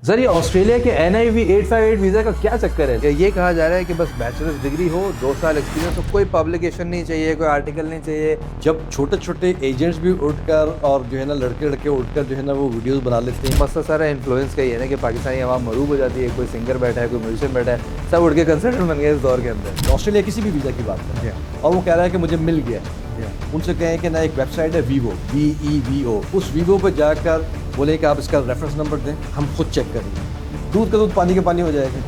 Sir ये Australia के NIV 858 visa का क्या चक्कर है? ये कहा जा रहा है कि बस बैचलर्स डिग्री हो, 2 साल एक्सपीरियंस हो, कोई पब्लिकेशन नहीं चाहिए, कोई आर्टिकल नहीं चाहिए। जब छोटे छोटे एजेंट्स भी उठकर और जो है ना लड़के उठकर जो है ना वो वीडियोस बना लेते हैं। मसला सारा इन्फ्लुएंस का ही है ना कि पाकिस्तानी आवाम मरूब हो जाती है, कोई सिंगर बैठा है, कोई म्यूजिशियन बैठा है, सब उठ के कंसल्टेंट बन गए इस दौर के अंदर। ऑस्ट्रेलिया किसी भी वीज़ा की बात करें और वो कह रहा है कि मुझे मिल गया, उनसे कहें कि ना एक वेबसाइट है वीवो VEVO, उस वीवो पर जाकर बोले कि आप इसका रेफरेंस नंबर दें, हम खुद चेक करेंगे। दूध का दूध पानी के पानी हो जाएगा।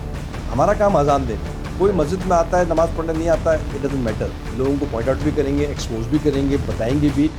हमारा काम अजान दे, कोई मस्जिद में आता है नमाज़ पढ़ने नहीं आता है, इट डजंट मैटर। लोगों को पॉइंट आउट भी करेंगे, एक्सपोज भी करेंगे, बताएंगे भी।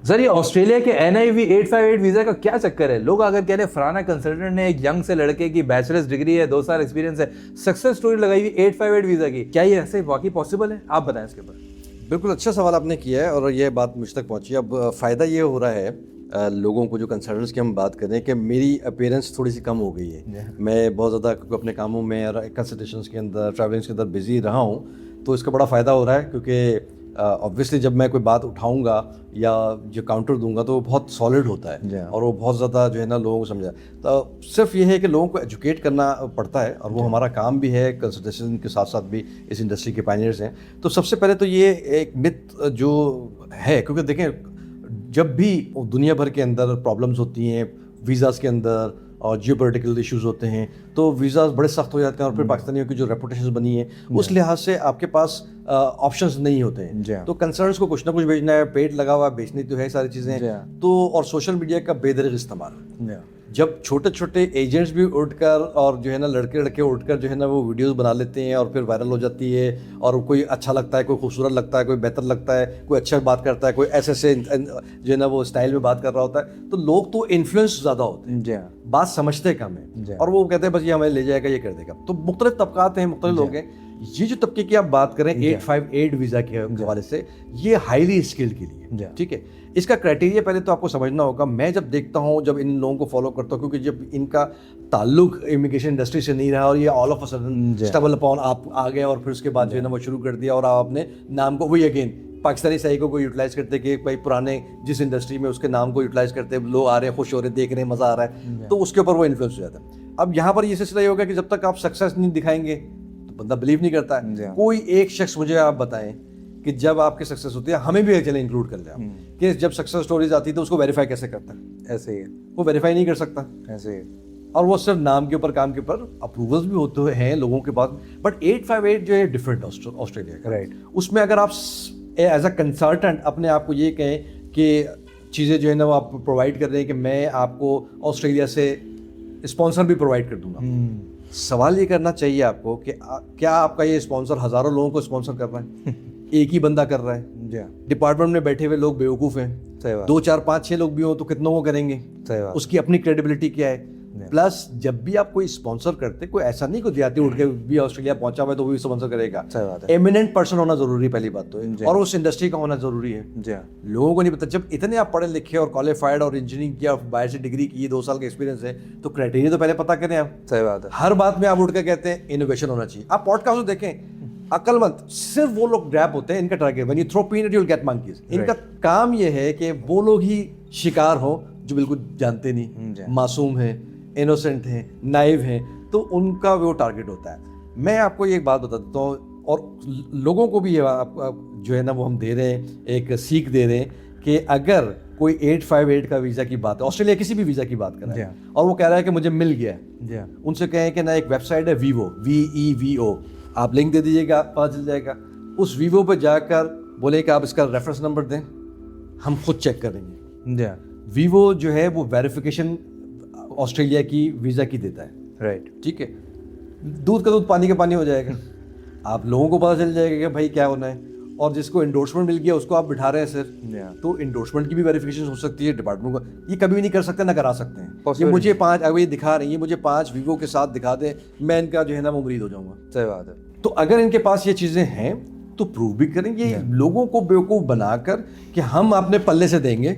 सर ये ऑस्ट्रेलिया के NIV 858 वीज़ा का क्या चक्कर है? लोग अगर कह रहे हैं फलाना कंसल्टेंट ने एक यंग से लड़के की बैचलर्स डिग्री है, 2 साल एक्सपीरियंस है, सक्सेस स्टोरी लगाई हुई 858 वीज़ा की, क्या ये ऐसे वाकई पॉसिबल है? आप बताएं इसके ऊपर। बिल्कुल अच्छा सवाल आपने किया है और ये बात मुझ तक पहुंची। अब फ़ायदा ये हो रहा है लोगों को, जो कंसल्टेंट्स की हम बात करें, कि मेरी अपीयरेंस थोड़ी सी कम हो गई है। मैं बहुत ज़्यादा अपने कामों में और कंसल्टेशंस के अंदर, ट्रैवलिंग्स के अंदर बिजी रहा हूँ, तो इसका बड़ा फ़ायदा हो रहा है। क्योंकि ऑब्वियसली जब मैं कोई बात उठाऊंगा या जो काउंटर दूंगा तो वो बहुत सॉलिड होता है और वो बहुत ज़्यादा जो है ना लोगों को समझा। तो सिर्फ ये है कि लोगों को एजुकेट करना पड़ता है और वो हमारा काम भी है। कंसल्टेशन के साथ साथ भी इस इंडस्ट्री के पायनियर्स हैं। तो सबसे पहले तो ये एक मिथ जो है, क्योंकि देखें जब भी दुनिया भर के अंदर प्रॉब्लम्स होती हैं वीज़ाज़ के अंदर और जियोपॉलिटिकल इश्यूज़ होते हैं, तो वीज़ाज़ बड़े सख्त हो जाते हैं और फिर पाकिस्तानियों की जो रेपुटेशन बनी है उस लिहाज से आपके पास ऑप्शंस नहीं होते हैं। तो कंसर्न्स को कुछ ना कुछ भेजना है, पेट लगा हुआ बेचनी तो है सारी चीज़ें। तो और सोशल मीडिया का बेदरिग इस्तेमाल, जब छोटे छोटे एजेंट्स भी उठकर और जो है ना लड़के उठकर जो है ना वो वीडियोस बना लेते हैं और फिर वायरल हो जाती है। और कोई अच्छा लगता है, कोई खूबसूरत लगता है, कोई बेहतर लगता है, कोई अच्छा बात करता है, कोई ऐसे जो है ना वो स्टाइल में बात कर रहा होता है, तो लोग तो इन्फ्लुएंस ज़्यादा होते हैं, बात समझते कम है और वो कहते हैं बस ये हमें ले जाएगा, ये कर देगा। तो मुख्तलिफ तबकात हैं, मुख्तलिफ लोग हैं। ये जो तबके की आप बात करें 858 वीज़ा के हवाले से, ये हाईली स्किल्ड के लिए, ठीक है। इसका क्राइटेरिया पहले तो आपको समझना होगा। मैं जब देखता हूँ, जब इन लोगों को फॉलो करता हूँ, क्योंकि जब इनका ताल्लुक इमिग्रेशन इंडस्ट्री से नहीं रहा और ये all of a sudden stubble upon आप आ गए और फिर उसके बाद जो है ना वो शुरू कर दिया और आप अपने नाम को वही अगेन पाकिस्तानी साइको को यूटिलाइज करते कि भाई पुराने जिस इंडस्ट्री में उसके नाम को यूटिलाइज करते, लोग आ रहे हैं, खुश हो रहे हैं, देख रहे हैं, मज़ा आ रहा है, तो उसके ऊपर वो इन्फ्लुएंस हो जाता है। अब यहाँ पर ये सिलसिला ये होगा कि जब तक आप सक्सेस नहीं दिखाएंगे तो बंदा बिलीव नहीं करता है। कोई एक शख्स मुझे आप बताएं कि जब आपकी सक्सेस होती है, हमें भी चले इंक्लूड कर लें कि जब सक्सेस स्टोरीज आती है तो उसको वेरीफाई कैसे करता है? ऐसे ही वो वेरीफाई नहीं कर सकता, ऐसे ही। और वो सिर्फ नाम के ऊपर, काम के ऊपर, अप्रूवल्स भी होते हैं लोगों के पास। बट 858 जो है डिफरेंट ऑस्ट्रेलिया का, राइट। उसमें अगर आप एज अ कंसल्टेंट अपने आप को ये कहें कि चीज़ें जो है ना वो आप प्रोवाइड कर रहे हैं कि मैं आपको ऑस्ट्रेलिया से स्पॉन्सर भी प्रोवाइड कर दूंगा, सवाल ये करना चाहिए आपको कि क्या आपका ये स्पॉन्सर हज़ारों लोगों को स्पॉन्सर कर रहा है? एक ही बंदा कर रहा है? डिपार्टमेंट में बैठे हुए लोग बेवकूफ़ हैं। 2 4 5 6 लोग भी हों तो कितनों को करेंगे? उसकी अपनी क्रेडिबिलिटी क्या है? प्लस जब भी आप कोई स्पॉन्सर करते, कोई ऐसा नहीं कोई देहाती उठ के भी ऑस्ट्रेलिया पहुंचा हुआ है तो वो भी स्पॉन्सर करेगा। एमिनेंट पर्सन होना जरूरी है, पहली बात तो, और उस इंडस्ट्री का होना जरूरी है। लोगों को नहीं पता। जब इतने आप पढ़े लिखे और क्वालिफाइड और इंजीनियरिंग किया, बाहर से डिग्री की, 2 साल का एक्सपीरियंस है, तो क्राइटेरिया तो पहले पता करें आप। सही बात है। हर बात में आप उठ के कहते हैं इनोवेशन होना चाहिए। आप पॉडकास्ट देखें, अक्लमंद सिर्फ वो लोग ग्रैब होते हैं, इनका target when you throw peanut you will get monkeys. इनका काम ये है कि वो लोग ही शिकार हो जो बिल्कुल जानते नहीं, मासूम हैं, इनोसेंट हैं, नाइव हैं, तो उनका वो टारगेट होता है। मैं आपको ये एक बात बता देता हूँ और लोगों को भी ये जो है ना वो हम दे रहे हैं, एक सीख दे रहे हैं कि अगर कोई 858 का वीज़ा की बात है, ऑस्ट्रेलिया किसी भी वीज़ा की बात कर रहा है और वो कह रहा है कि मुझे मिल गया, उनसे कहें कि ना एक वेबसाइट है वीवो VEVO, आप लिंक दे दीजिएगा, पता चल जाएगा। उस वीवो पर जाकर बोले कि आप इसका रेफरेंस नंबर दें, हम खुद चेक करेंगे। वीवो जो है वो वेरिफिकेशन ऑस्ट्रेलिया की वीज़ा की देता है, राइट, ठीक है। दूध का दूध पानी के पानी हो जाएगा। आप लोगों को पता चल जाएगा कि भाई क्या होना है, और जिसको इंडोर्समेंट मिल गया उसको आप बिठा रहे हैं सर, तो इंडोर्समेंट की भी वेरिफिकेशन हो सकती है डिपार्टमेंट को। ये कभी भी नहीं कर सकते, ना करा सकते हैं। ये मुझे 5 अगर ये दिखा रही है, मुझे 5 वीवो के साथ दिखा दे, मैं इनका जो है ना वो मुरीद हो जाऊंगा। सही बात है। तो अगर इनके पास ये चीज़ें हैं तो प्रूव भी करेंगे, लोगों को बेवकूफ़ बनाकर कि हम अपने पल्ले से देंगे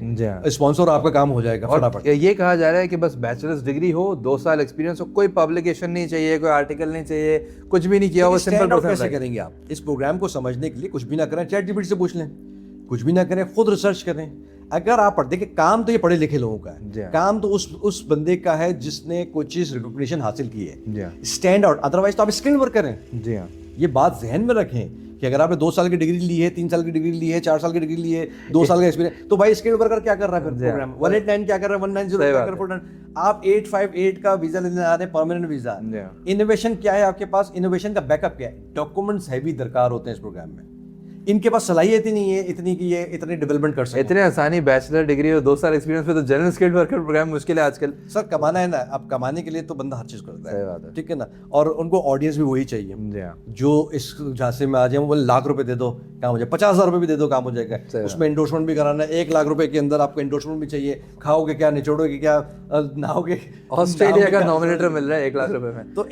स्पॉन्सर, आपका काम हो जाएगा फटाफट। ये कहा जा रहा है कि बस बैचलर्स डिग्री हो, 2 साल एक्सपीरियंस हो, कोई पब्लिकेशन नहीं चाहिए, कोई आर्टिकल नहीं चाहिए, कुछ भी नहीं किया हुआ, सिंपल। कैसे करेंगे आप इस प्रोग्राम को समझने के लिए? कुछ भी ना करें, चैट जीपीटी से पूछ लें, कुछ भी ना करें, खुद रिसर्च करें। अगर आप देखिए काम तो ये पढ़े लिखे लोगों का जी है, हाँ। काम तो उस बंदे का है जिसने कोई चीज रिकॉग्निशन हासिल की है, जी हाँ। स्टैंड आउट, अदरवाइज तो आप स्किल्ड वर्कर हैं। जी हाँ। ये बात जहन में रखें कि अगर आपने 2 साल की डिग्री ली है, 3 साल की डिग्री ली है, 4 साल की डिग्री ली है, 2 साल का एक्सपीरियंस, तो भाई स्किल्ड वर्कर क्या कर रहा है फिर प्रोग्राम, 189 क्या कर रहा है, 190 सही क्या बात कर रहा है, आप 858 का वीजा लेने आ रहे हैं, परमानेंट वीजा। जी हाँ। इनोवेशन क्या है आपके पास, इनोवेशन का बैकअप क्या है, डॉक्यूमेंट्स हैवी दरकार होते हैं इस प्रोग्राम में। इनके पास सलाहियत ही नहीं है इतनी कि ये इतनी डेवलपमेंट कर सके। इतने आसानी बैचलर डिग्री और 2 साल एक्सपीरियंस पे तो जनरल स्किल्ड वर्कर प्रोग्राम मुश्किल है आजकल। सर कमाना है ना, अब कमाने के लिए तो बंदा हर चीज करता सही है, बात है। ठीक है ना, और उनको ऑडियंस भी वही चाहिए जी हाँ। जो इस झांसे में आ जाए, वो बोले लाख रुपए दे दो काम हो जाए, 50,000 रुपए भी दे दो काम हो जाएगा। उसमें इंडोर्समेंट भी कराना है, 1 लाख रुपए के अंदर आपको इंडोर्समेंट भी चाहिए, खाओगे क्या, निचोड़ोगे क्या, नहाओगे, ऑस्ट्रेलिया का नॉमिनेटर मिल रहा है 1 लाख रुपए में। तो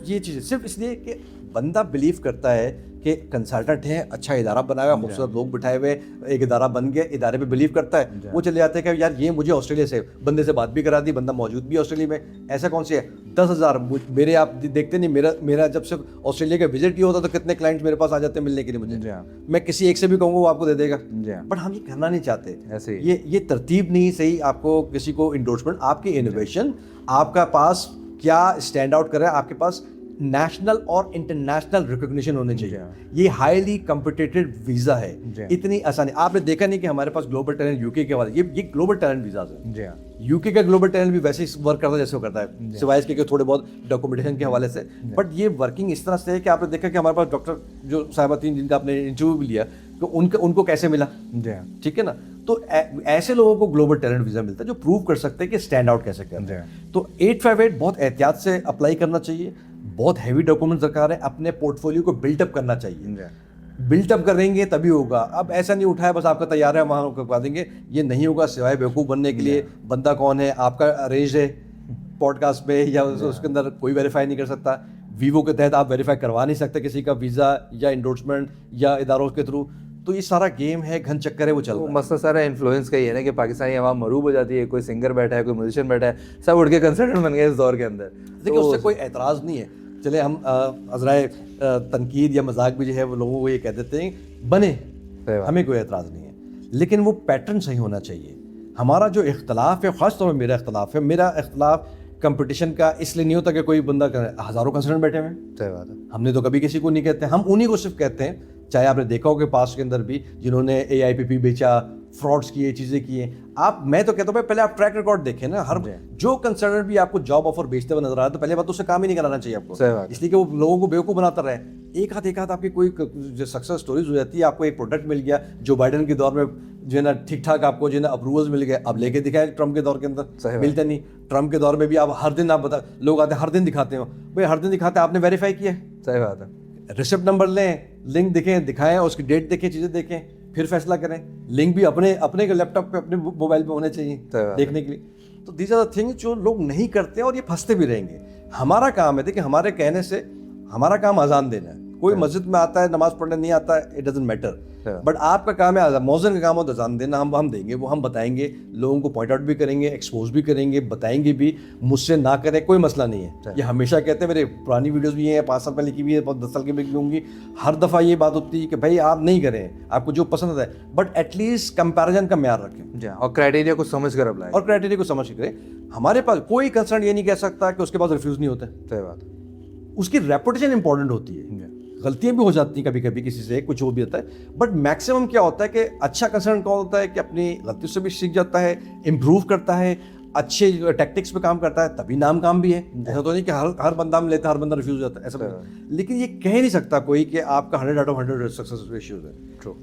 ये चीज़ सिर्फ इसलिए कि बंदा बिलीव करता है कि कंसल्टेंट है, अच्छा इदारा बनाया हुआ, खूबसूरत लोग बिठाए हुए, एक इदारा बन गया, इदारे पे बिलीव करता है, वो चले जाते हैं कि यार ये मुझे ऑस्ट्रेलिया से बंदे से बात भी करा दी, बंदा मौजूद भी है ऑस्ट्रेलिया में, ऐसा कौन सी है 10,000 मेरे, आप देखते नहीं, मेरा जब से ऑस्ट्रेलिया का विजिट ही होता तो कितने क्लाइंट्स मेरे पास आ जाते हैं मिलने के लिए मुझे, मैं किसी एक से भी कहूँगा वो आपको दे देगा, बट हम ये करना नहीं चाहते, ऐसे ये तरतीब नहीं सही, आपको किसी को इंडोर्समेंट, आपकी इनोवेशन, आपका पास क्या स्टैंड आउट कर रहा है, आपके पास नेशनल और इंटरनेशनल रिकॉग्निशन होने चाहिए। ये हाईली कॉम्पिटिटिव वीजा है, इतनी आसानी आपने देखा नहीं कि हमारे पास ग्लोबल टैलेंट यूके के वाले, ये ग्लोबल टैलेंट वीजाज है। यूके का ग्लोबल टैलेंट भी वैसे ही वर्क करता है जैसे वो करता है, सिवाय इसके थोड़े बहुत डॉक्यूमेंटेशन के हवाले से, बट ये वर्किंग इस तरह से है कि आपने देखा कि हमारे पास डॉक्टर जो साहिबा थी जिनका आपने इंटरव्यू भी लिया, तो उनको कैसे मिला, ठीक है ना, तो ऐसे लोगों को ग्लोबल टैलेंट वीजा मिलता है जो प्रूव कर सकते हैं कि स्टैंड आउट कैसे करते हैं। तो 858 बहुत एहतियात से अप्लाई करना चाहिए, बहुत हैवी डॉक्यूमेंट्स दरकार है, अपने पोर्टफोलियो को बिल्डअप करना चाहिए, बिल्डअप करेंगे तभी होगा। अब ऐसा नहीं उठाया बस आपका तैयार है वहाँ करवा देंगे, ये नहीं होगा। सिवाय बेवकूफ़ बनने के लिए, बंदा कौन है आपका अरेंज है पॉडकास्ट पे या उसके अंदर कोई वेरीफाई नहीं कर सकता, वीवो के तहत आप वेरीफाई करवा नहीं सकते किसी का वीज़ा या इंडोर्समेंट या इदारों के थ्रू, तो ये सारा गेम है, घन चक्कर है, वो चल रहा है। मसला सारा इन्फ्लुएंस का ही है ना कि पाकिस्तानी आवाम मरूब हो जाती है, कोई सिंगर बैठा है, कोई म्यूजिशियन बैठा है, सब उठ के कंसल्टेंट बन गए इस दौर के अंदर। देखिए उससे कोई एतराज़ नहीं है, चले हम अज़राए तनकीद या मजाक भी जो है वो लोगों को ये कह देते हैं बने, हमें कोई एतराज़ नहीं है, लेकिन वो पैटर्न सही होना चाहिए। हमारा जो इख्तलाफ है, ख़ास तौर पर मेरा इख्तलाफ कंपटीशन का इसलिए नहीं होता कि कोई बंदा हज़ारों कंसल्टेंट बैठे हुए हैं, सही बात है, हमने तो कभी किसी को नहीं कहते, हम उन्हीं को सिर्फ कहते हैं, चाहे आपने देखा हो कि पास के अंदर भी जिन्होंने AIPP बेचा, फ्रॉड्स किए, चीज़ें किए, मैं तो कहता हूँ पहले आप ट्रैक रिकॉर्ड देखें ना, हर जो कंसल्टेंट भी आपको जॉब ऑफर बेचते हुए नजर आ रहा है तो पहले बात तो उससे काम ही नहीं कराना चाहिए आपको, इसलिए कि वो लोगों को बेवकूफ़ बनाता रहे। एक हाथ आपकी कोई जो सक्सेस स्टोरीज हो जाती है, आपको एक प्रोडक्ट मिल गया जो बाइडन के दौर में जो है ना ठीक ठाक आपको जो है ना अप्रूवल्स मिल गए, अब लेके दिखाए ट्रम्प के दौर के अंदर मिलते नहीं, ट्रम्प के दौर में भी आप हर दिन आप बता, लोग आते हर दिन दिखाते हो, भाई हर दिन दिखाते आपने वेरीफाई किया, सही बात है, रिसिप्ट नंबर लें, लिंक दिखाएं, उसकी डेट देखें, चीज़ें देखें, फिर फैसला करें। लिंक भी अपने लैपटॉप पे, अपने मोबाइल पे होने चाहिए देखने के लिए। तो दीज आर द थिंग्स जो लोग नहीं करते और ये फंसते भी रहेंगे। हमारा काम है, देखिए हमारे कहने से हमारा काम अजान देना है, कोई मस्जिद में आता है नमाज पढ़ने नहीं आता है, इट डजंट मैटर, बट आपका काम है मौज़िन का काम हो अजान देना, हम देंगे, वो हम बताएंगे, लोगों को पॉइंट आउट भी करेंगे, एक्सपोज भी करेंगे, बताएंगे भी, मुझसे ना करें कोई मसला नहीं है। ये हमेशा कहते हैं, मेरे पुरानी वीडियोस भी हैं, 5 साल पहले की भी है, 10 साल की भी होंगी, हर दफ़ा ये बात होती है कि भाई आप नहीं करें, आपको जो पसंद है, बट एटलीस्ट कंपैरिजन का म्यार रखें और क्राइटेरिया को समझ कर अप्लाई, और क्राइटेरिया को समझ करें। हमारे पास कोई कंसर्न ये नहीं कह सकता कि उसके पास रिफ्यूज़ नहीं होता, सही बात, उसकी रेपुटेशन इंपॉर्टेंट होती है, गलतियां भी हो जाती हैं कभी कभी किसी से, कुछ हो भी होता है, बट मैक्सिमम क्या होता है कि अच्छा कंसर्न कौन होता है कि अपनी गलतियों से भी सीख जाता है, इम्प्रूव करता है, अच्छे टैक्टिक्स पे काम करता है, तभी नाम काम भी है। ऐसा तो नहीं कि हर बंदा में लेता है, हर बंदा रिफ्यूज होता है, ऐसा, लेकिन ये कह नहीं सकता कोई कि आपका 100 आउट ऑफ 100 सक्सेस रेशियोज है।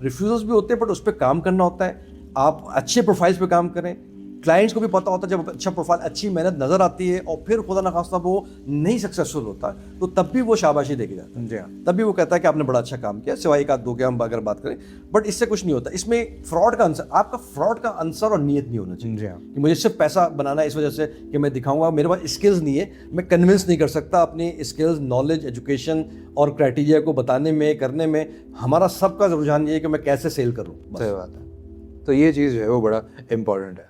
रिफ्यूजल्स भी होते हैं, बट उस पर काम करना होता है, आप अच्छे प्रोफाइल्स पे काम करें। क्लाइंट्स को भी पता होता है जब अच्छा प्रोफाइल, अच्छी मेहनत नजर आती है और फिर खुदा न खास्ता वो नहीं सक्सेसफुल होता, तो तब भी वो शाबाशी देके जाता है, तब भी वो कहता है कि आपने बड़ा अच्छा काम किया, सिवाय एक आध दो के हम अगर बात करें, बट इससे कुछ नहीं होता। इसमें फ्रॉड का आंसर, आपका फ्रॉड का आंसर और नीयत नहीं होना चाहिए कि मुझे सिर्फ पैसा बनाना है इस वजह से कि मैं दिखाऊंगा, मेरे पास स्किल्स नहीं है, मैं कन्विंस नहीं कर सकता अपनी स्किल्स, नॉलेज, एजुकेशन और क्राइटेरिया को बताने में, करने में। हमारा सबका रुझान ये है कि मैं कैसे सेल करूँ। सही बात है, तो ये चीज़ जो है वो बड़ा इंपॉर्टेंट है।